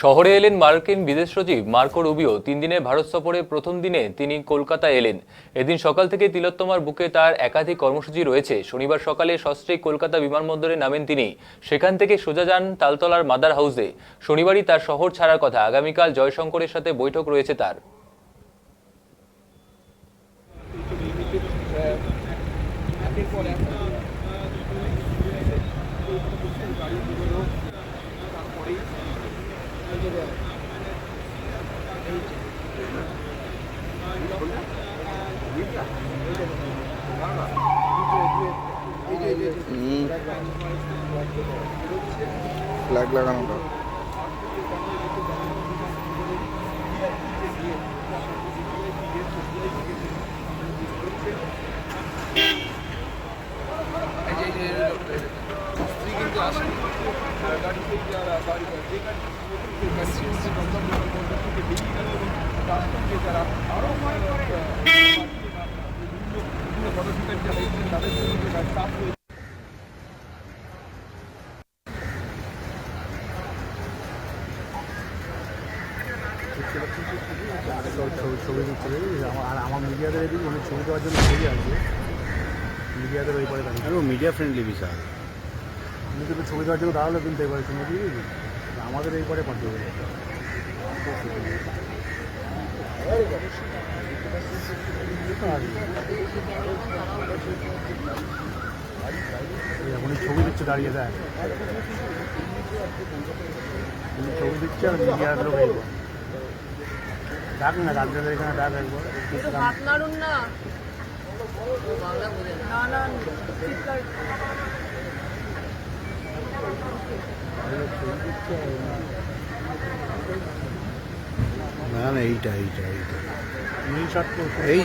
শহরে এলেন মার্কিন বিদেশ সচিব মার্কো রুবিও। 3 দিনের ভারত সফরে প্রথম দিনে তিনি কলকাতা এলেন। এদিন সকাল থেকে তিলোত্তমার বুকে তার একাধিক কর্মসূচি রয়েছে। শনিবার সকালে সস্ত্রীক কলকাতা বিমানবন্দরে নামেন তিনি। সেখান থেকে সোজা যান তালতলার মাদার হাউসে। শনিবারই তার শহর ছাড়ার কথা। আগামীকাল জয়শঙ্করের সাথে বৈঠক রয়েছে তার। ফ্ল্যাগ লাগানোটা ছবি দিচ্ছে। আর আমার মিডিয়াদের এদিকে অনেক ছবি দেওয়ার জন্য ছবি আসবে, মিডিয়াদের ওই পরে দাঁড়িয়ে মিডিয়া ফ্রেন্ডলি বিষয়। আমি কিন্তু ছবি দেওয়ার জন্য দাঁড়ালে কিন্তু এবারে শুনে দিয়ে আমাদের এই পরে পাঠিয়ে দেবে। এখন ছবি দিচ্ছে দাঁড়িয়ে দেয়, ছবি দিচ্ছে আর মিডিয়ার লোক এইবার ডাক না, রাজ্যদের এখানে ডাক একবার হাত নাড়ুন না। না না এইটা এইটা এইটা নীল শার্ট এই